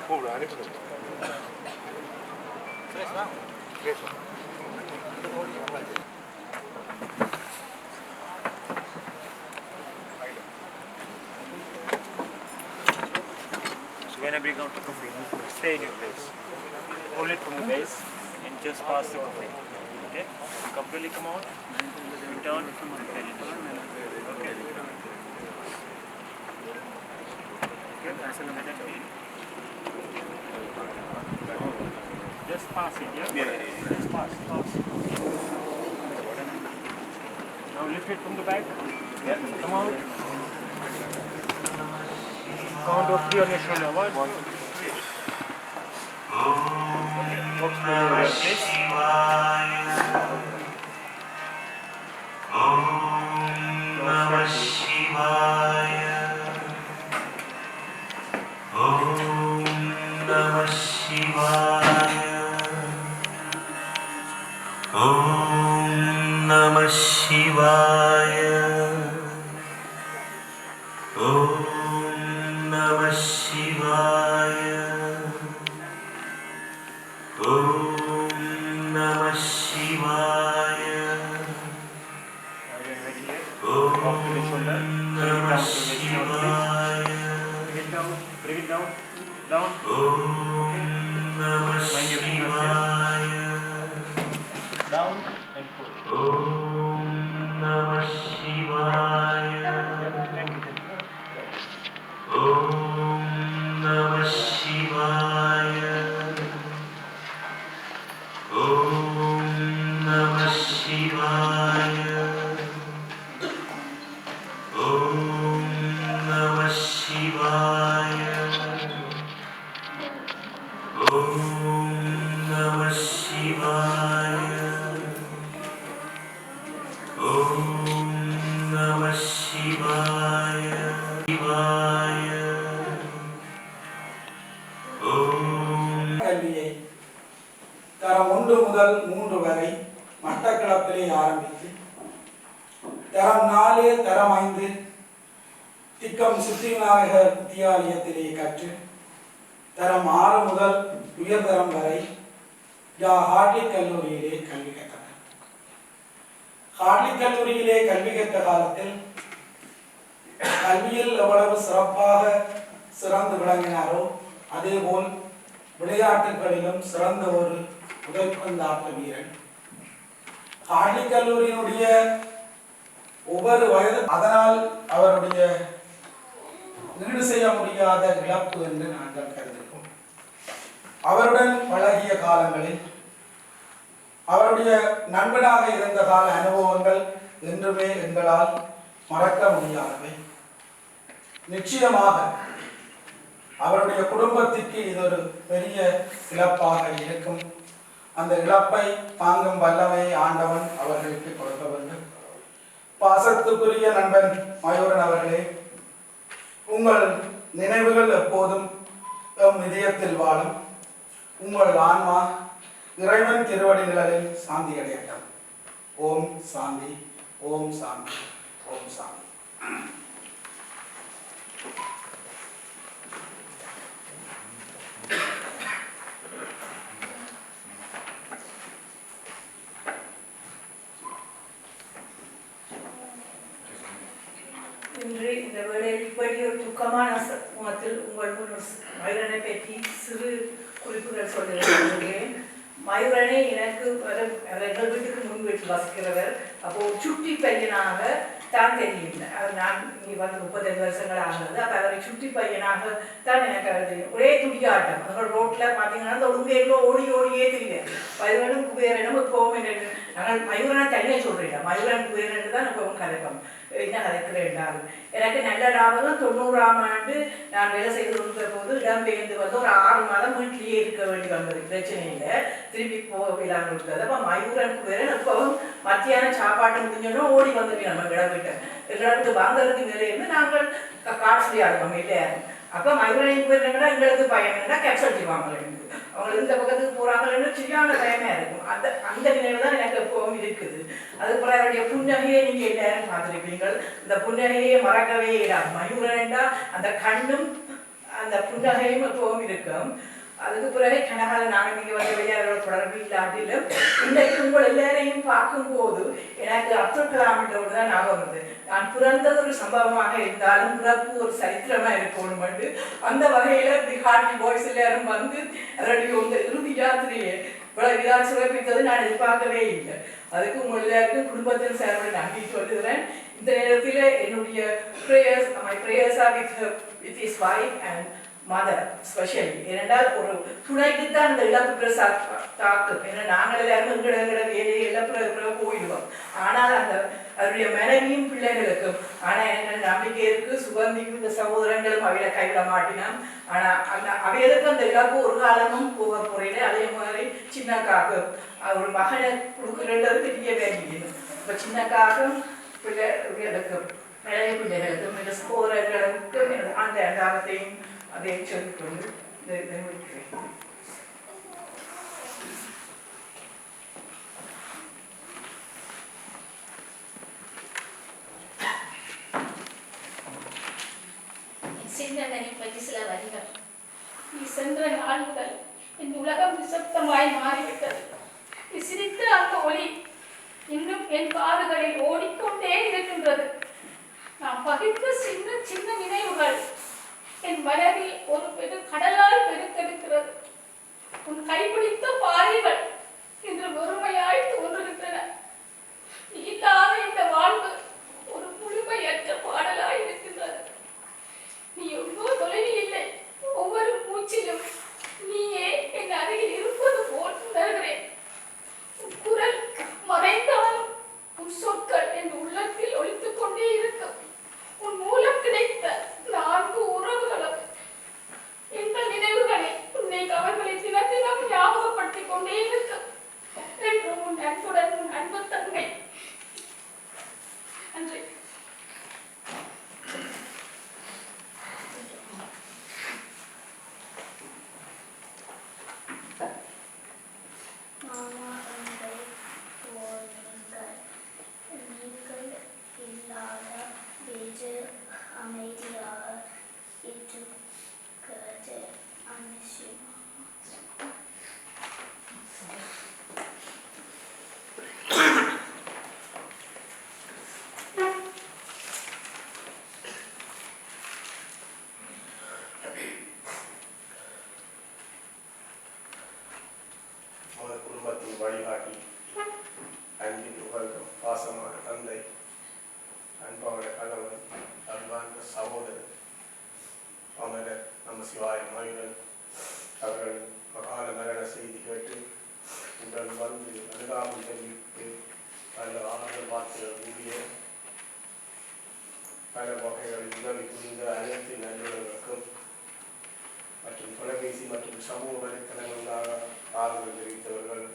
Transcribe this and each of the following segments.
கூப்பிடு அனுப்பிடுங்க. Whenever you come to coffee, stay in your place. Hold it from the base and just pass the coffee. Okay? You completely come out, you turn, then you turn. Okay? Okay, that's a minute. Just pass it, yeah? Yeah. Just pass. Now lift it from the back. Yeah, come out. Count of 3 on your shoulder. 1, 2, 3. Walk slowly to your place. Bring it down. Down. Mind your fingers here. Down and pull. கல்வியை தரம் 1 முதல் 3 வரை மட்டக்களப்பிலே ஆரம்பித்து தரம் 4 தரம் 5 திக்கம் சித்திவிநாயகர் வித்தியாலயத்திலே கற்று தரம் 6 முதல் உயர்தரம் வரை ஹார்ட்லி கல்லூரியிலே கல்வி கற்றனர். ஹார்ட்லி கல்லூரியிலே கல்வி கற்ற காலத்தில் கல்வியில் எவ்வளவு சிறப்பாக சிறந்து விளங்கினாரோ அதேபோல் விளையாட்டுகளிலும் சிறந்த ஒரு உதைப்பந்தாட்ட வீரன். ஹார்ட்லி கல்லூரியினுடைய ஒவ்வொரு வயது அதனால் அவருடைய ஈடு செய்ய முடியாத இழப்பு என்று நாங்கள் கருதுகிறோம். அவருடன் பழகிய காலங்களில் அவருடைய நண்பனாக இருந்த கால அனுபவங்கள் என்றுமே எங்களால் மறக்க முடியாதவை. நிச்சயமாக அவருடைய குடும்பத்திற்கு இது ஒரு பெரிய இழப்பாக இருக்கும். அந்த இழப்பை தாங்கும் வல்லமை ஆண்டவன் அவர்களுக்கு கொடுக்க வேண்டும். பாசத்துக்குரிய நண்பன் மயூரன் அவர்களே, உங்கள் நினைவுகள் எப்போதும் எம் இதயத்தில் வாழும். உங்கள் ஆன்மா இறைவன் திருவடி நிழலில் சாந்தி அடையட்டும். ஓம் சாந்தி, ஓம் சாந்தி, ஓம் சாந்தி. இன்று இந்த வேளையில் இப்படி ஒரு துக்கமான முகத்தில் உங்கள் முன் மயூரனை பற்றி சிறு குறிப்புகள் சொல்லுகிறேன். மயூரனை எனக்கு எங்கள் வீட்டுக்கு முன் வீட்டில் வசிக்கிறவர். அப்போ சுட்டி பையனாக தான் தெரியல. அவர் நான் இங்கே வந்து 35 வருஷங்கள் ஆகுது. அப்போ அவரை சுட்டி பையனாக தான் எனக்கு அவர் தெரியும். ஒரே துடியாட்டம். அவர்கள் ரோட்டில் பார்த்தீங்கன்னா அந்த உண்மையிலோ ஓடியே தெரியும். மயூரனும் குபேரனும் இப்போவும் என்ன நாங்கள் மயூரனை தனியாக சொல்கிறேன். மயூரன் குபேரன் தான் இப்போவும் கதைப்போம். என்ன கதைக்கிறேன். எனக்கு நல்ல லாபகம் 90ஆம் ஆண்டு நான் வேலை செய்து கொடுத்த போது இடம்பெயர்ந்து வந்து ஒரு 6 மாதம் வீட்டிலேயே இருக்க வேண்டி வந்தது. பிரச்சனை இல்லை, திருப்பி போகலான்னு இருந்தது. அப்போ மயூரன் குபேரன் இப்போவும் மத்தியான சாப்பாட்டு முடிஞ்சோன்னா ஓடி வந்துட்டு நம்ம இடம்பெயிட்டேன். எங்களுக்கு வாங்கறதுக்கு நிலையிருந்து நாங்கள் காட்சி ஆடுவோம் இல்லையா. அப்போ மயூரன் குபேரன் எங்களுக்கு பயம் என்னன்னா கேப்சல் செய்வாங்க. அவங்க இந்த பக்கத்துக்கு போறாங்கன்னு சரியான பயமா இருக்கும். அந்த நினைவு தான் எனக்கு எப்பவும் இருக்குது. அதுபோல அவருடைய புன்னகையை நீங்க எல்லாரும் பார்த்துருப்பீங்கள். இந்த புன்னகையை மறக்கவே இல்லாது. மயூரன்டா அந்த கண்ணும் அந்த புன்னகையும் எப்பவும் இருக்கும். அதுக்கு பிறகு கனகால நானும் இங்கே வந்து விளையாடுற தொடர்பு இல்லாட்டிலும் இன்றைக்கு உங்கள் எல்லாரையும் பார்க்கும்போது எனக்கு அப்துல் கலாம்ன்றவர் தான் ஞாபகம் வருது. நான் பிறந்தது ஒரு சம்பவமாக இருந்தாலும் பிறப்பு ஒரு சரித்திரமா இருக்கணும். அந்த வகையில தி ஹார்ட்லி பாய்ஸ் எல்லாரும் வந்து அவருடைய இந்த இறுதி யாத்திரையை இவ்வளவு விழா சிறப்பித்தது நான் எதிர்பார்க்கவே இல்லை. அதுக்கு உங்கள் எல்லாருக்கும் குடும்பத்தின் சார்பில் நன்றி சொல்லுகிறேன். இந்த நேரத்தில் என்னுடைய prayers are with his wife and mother especially. ஏனென்றால் ஒரு துணைக்கு தான் அந்த இழப்பு தாக்கும். ஏன்னா நாங்கள் எல்லாரும் எங்கட வேலையை இழப்பு போயிடுவோம். ஆனால் அந்த அவருடைய மனைவியும் பிள்ளைகளுக்கும் ஆனால் என்ன நம்பிக்கை இருக்கு, சுகந்திக்கும் இந்த சகோதரங்களும் அவையில கைவிட மாட்டினோம். ஆனால் அந்த அவைகளுக்கு அந்த இழப்பு ஒரு காலமும் போக போறீங்க. அதே மாதிரி சின்னக்காக்கும் ஒரு மகனை கொடுக்குறது பெரிய வேண்டியது. இப்போ சின்னக்காக்கும் பிள்ளைகளுக்கும் நிறைய பிள்ளைகளுக்கும் இந்த சகோதரர்களுக்கும் அந்த அண்டாகத்தையும் அதையும் சொல்லிக்கொண்டு முடிக்கிறேன். சிந்தனை பற்றி சில வரிகள். நீ சென்ற நாள் முதல் என் உலகம் நிசப்தமாய் மாறிவிட்டது. நீ சிரித்த அந்த ஒளி இன்னும் என் காதுகளில் ஓடிக்கொண்டே இருக்கின்றது. நான் பகிர்ந்த சின்ன சின்ன நினைவுகள் என் மனதில் ஒரு கடலாய் பெருக்கெடுக்கிறது. உன் கைப்பிடித்த பாறைகள் இன்று வெறுமையாய் தோன்றுகின்றன. நீ இல்லாத இந்த வாழ்வு ஒரு முழுமையற்ற பாடலாய் இருக்கின்றது. நீ எவ்வளோ தொலைவில் இல்லை. ஒவ்வொரு மூச்சிலும் நீயே என் அருகில் இருப்பது போல் உணர்கிறேன். உன் குரல் மறைந்தாலும் உன் சொற்கள் என் உள்ளத்தில் ஒலித்துக் கொண்டே இருக்கும். உன் மூலம் கிடைத்த 4 உறவுகளும் எங்கள் நினைவுகளை உன்னை அவர்களை தினத்தினம் ஞாபகப்படுத்திக் கொண்டே இருக்கும் என்று உன் அன்புடன் உன் அன்பு தங்கை. நன்றி. குடும்பத்தின் வழிகாட்டி, அன்பின் உகழ்க்கும் பாசமான தந்தை, அன்பான கணவன், அன்பான சகோதரர் அமரர் நமசிவாய மயூரன் அவர்களின் மகான மரண செய்தி கேட்டு உடன் வந்து அனுதாபம் தெரிவித்து பல ஆறுதல் வார்த்தைகள் கூடிய பல வகைகளில் உதவி புரிந்த அனைத்து நல்லுறவுகளுக்கும் மற்றும் தொலைபேசி மற்றும் சமூக வலைத்தளங்களாக ஆறுதல் தெரிவித்தவர்கள்,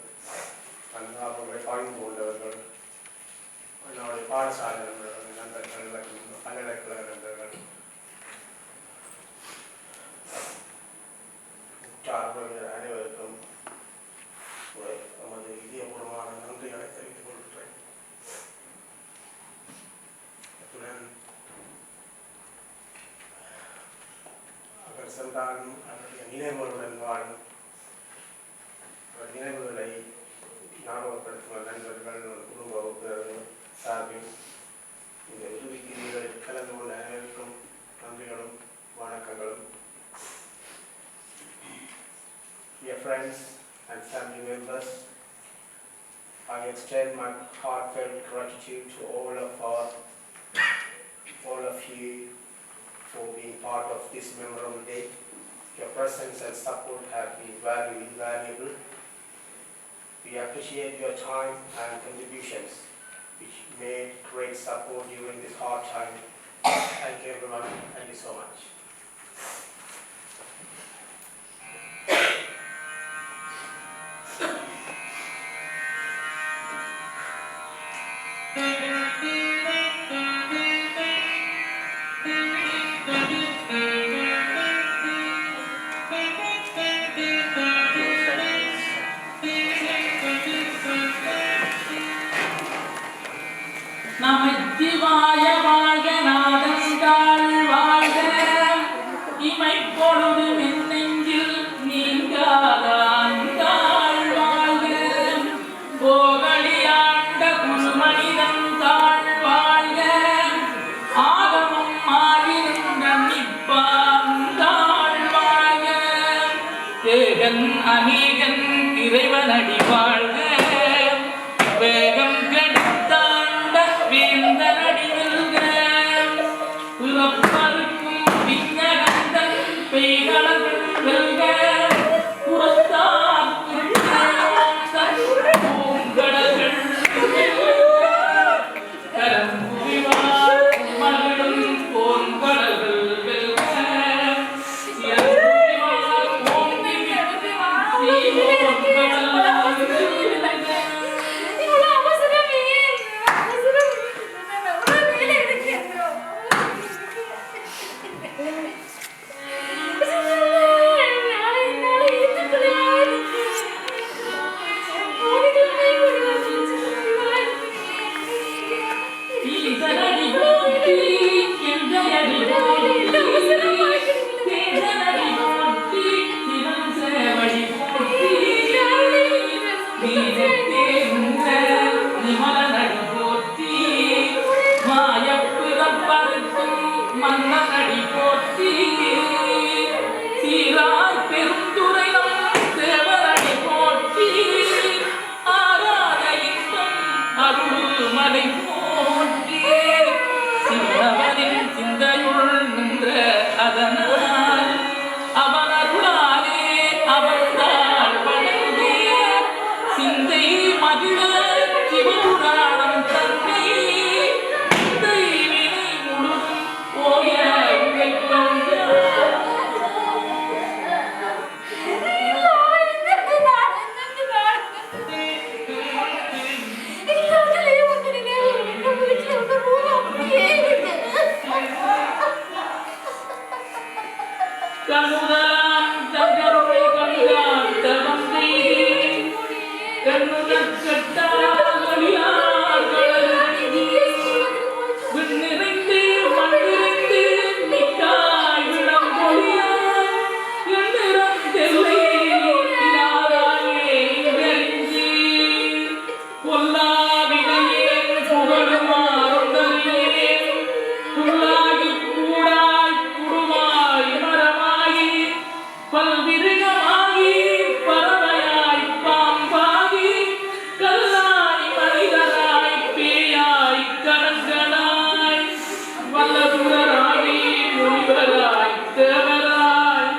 அன்பார்களை பாய்ந்து கொண்டவர்கள், நம்முடைய பாடசாலை நண்பர்கள், நண்பர்கள் மற்றும் பல்கலைக்கழக நண்பர்கள், உற்றார்கள் அனைவருக்கும் நமது இதயபூர்வமான நன்றிகளை தெரிவித்துக் கொள்கிறேன். அத்துடன் அவர் சென்றாலும் அவருடைய நினைவுகளுடன் வாழும் நினைவுகளை ஞாபகப்படுத்தும் நண்பர்கள், குடும்ப உறுப்பினர்கள் சார்பில் இந்த இறுதிக்கிரிகளில் கலந்து கொண்ட அனைவருக்கும் நன்றிகளும் வணக்கங்களும். Dear friends and family members, I extend my heartfelt gratitude to all of you for being part of this memorable day. Your presence and support have been very invaluable. We appreciate your time and contributions, which made great support during this hard time. Thank you everyone. Thank you so much. நமச்சிவாய வாழ்க, நாதந்தாள் வாழ்க. எப்பொழுதும் என் நெஞ்சில் நீங்காதான் தாழ்வாழ்க போகலியாண்ட குருமனிதன் தாழ்வாழ்க ஆகமம் ஆகிருந்த நிப்பான் தாழ்வாழ்க ஏகன் அநேகன் இறைவனடி வாழ்க வேகம் கெடுத்தாண்ட வேந்தனடி வெல்க பிறப்பருக்கும் விஞ்ஞகந்தன் பெய்களர்கள் வெல்க புறத்தார் பூங்கடல்கள் கரம்புரிவார் மகிழும் பூங்கடல்கள் வெல்க மன்னனடி போற்றி சீராய் பெருந்துரை தேவரடி போற்றி ஆராத இன்பம் அருள் மலை போற்றி சின்னவனின் சிந்தையுள் நின்ற அதனால் அவன் அருளாலே அவன் வணங்கி சிந்தை மகிழ சிவபுராணம் தன்னை கண்ணுதலாம் தங்கருளை கண்டால் தவந்தை கண்ணுதற் கட்டால் விண்ணிறைந்து மண்ணிறைந்து மிக்காய் விடம் பொழிய எண்ணிறம் தெல்லை இன்றறிஞ்சி பொல்லாவினையேன் புகழுமாறுந்தறியேன் புல்லாகி கூடாய் குருவாய் மரமாகி பல்விருகமாகி பறவையாய் பாம்பாகி கல்லாய் மனிதராய் பேயாய் கணங்களாய் வல்லதுரராகி முனிவராய் தேவராய்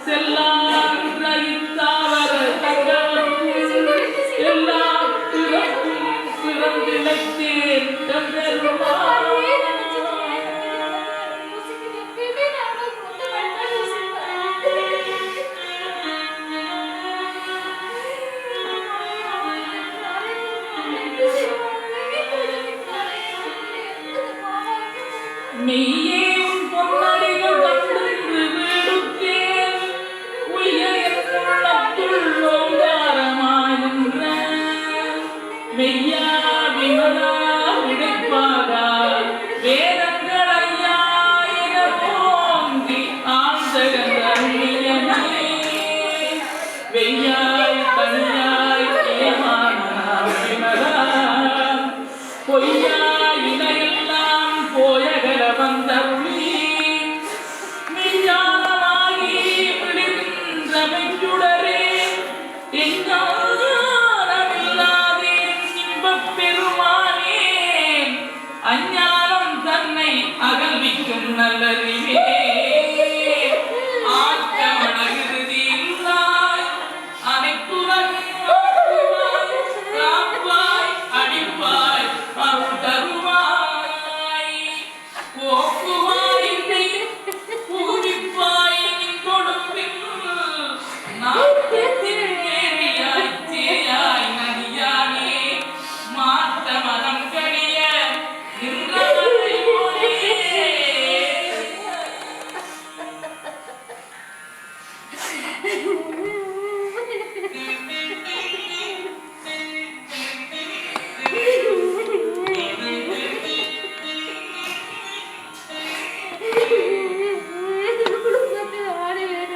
செல்லான்ற இத்தாவர தங்கவர்க்கும் எல்லாம் பிறக்கும் பிறந்திழைத்தேன் தந்தருமாய் மெய்யே உன் பொன்னடிகள் கண்டு வீடுத்தேன் உய்ய என் உள்ளத்துள் ஓங்காரமாய் நின்ற மெய்யா விமலா விடைப்பாகா வேதங்கள் ஐயா என ஓங்கி ஆழ்ந்தகந்தே வெய்யாய் தனியாய் ஏமானா விமலா பொய்யா இதையெல்லாம் போயகல வந்தருளி மெய்ஞானமாகி விடுகின்ற மெய்யுடரே எஞ்ஞானமில்லாதே இன்பப் பெருமானே அஞ்ஞானம் தன்னை அகல்விக்கும் நல்லறிவே ஆற்றமணகிருதி இல்லாய் அனைத்துலகும் ஆக்குவாய் காப்பாய் அடிப்பாய் அருள் தருவாய் போக்குவாய் என்னை புகுவிப்பாய் என் கொடுப்பில் நாட்டத்தின் நேரியாய் தேயாய் நதியானே மாத்த மனம் கழிய நின்றவரை போலே குடும்பத்தில் ஆட வேண்டும்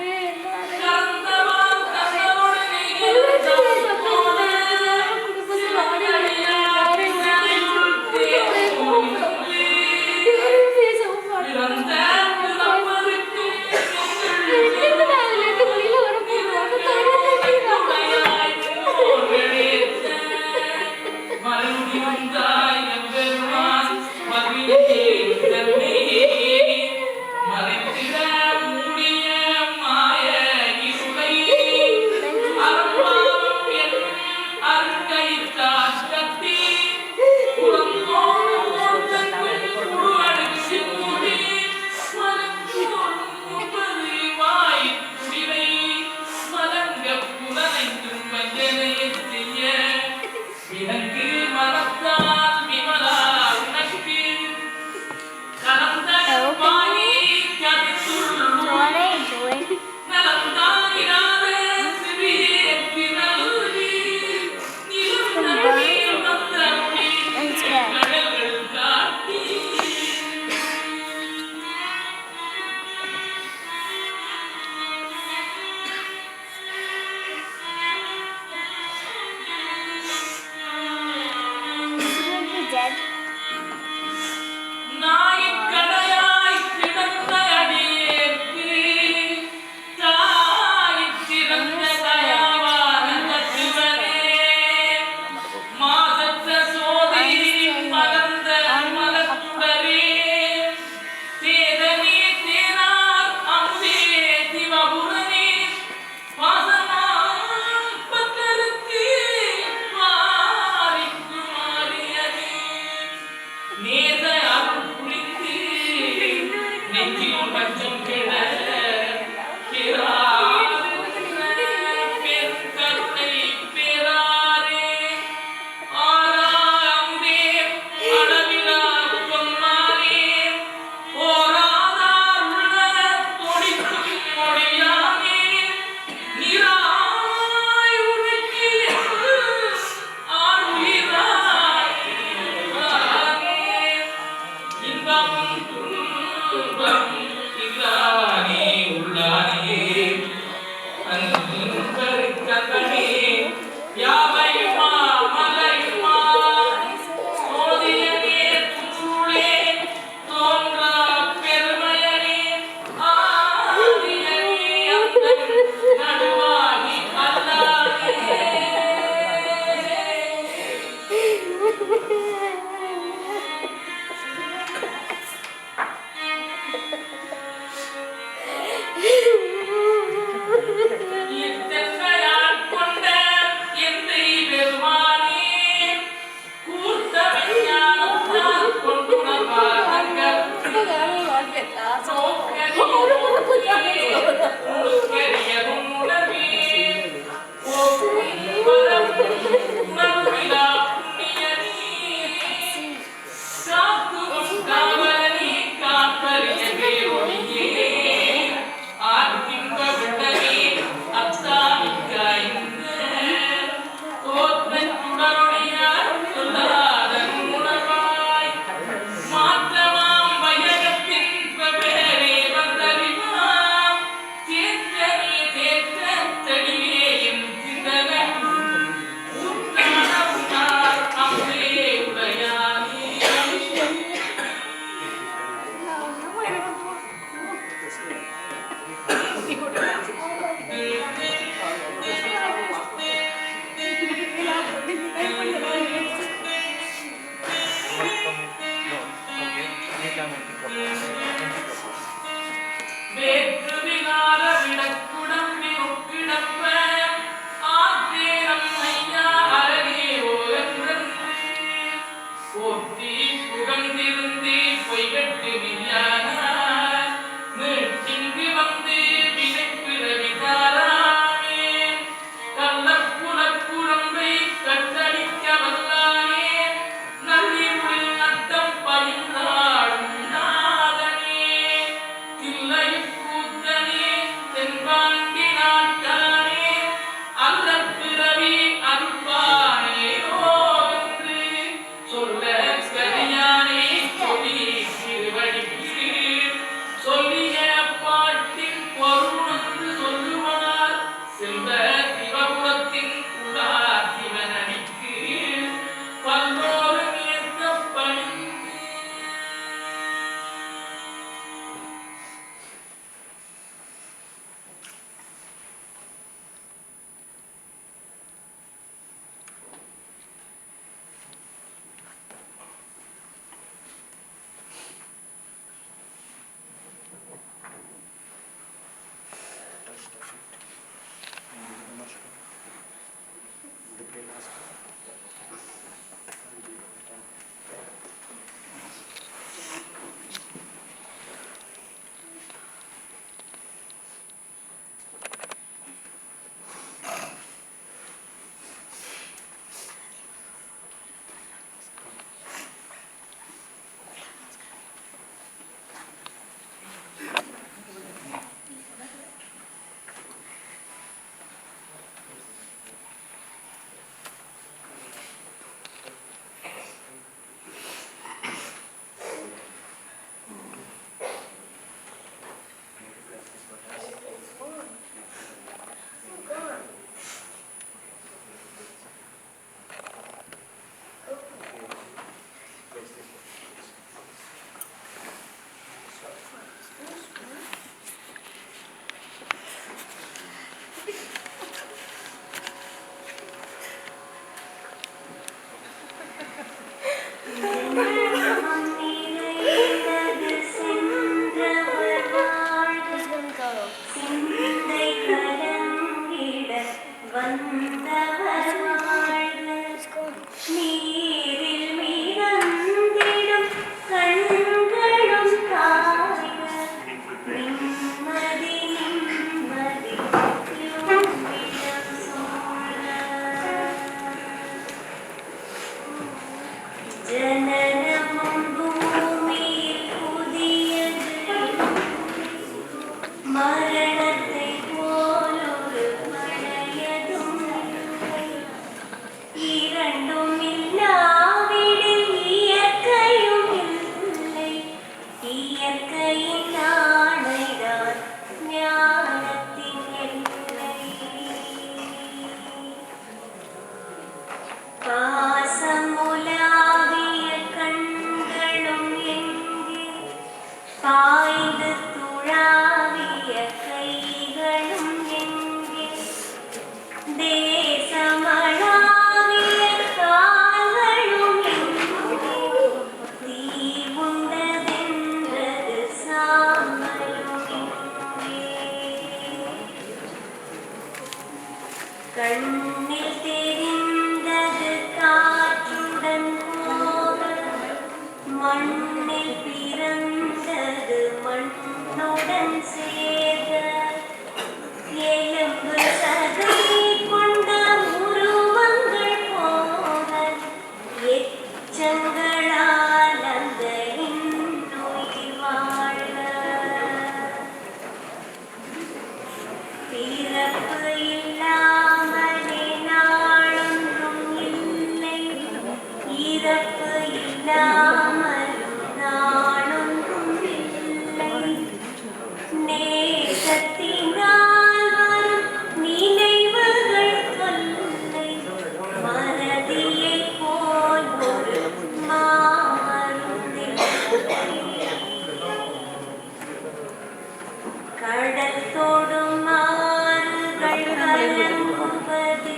கடல் தொடும் ஆறுகள் கலங்குவது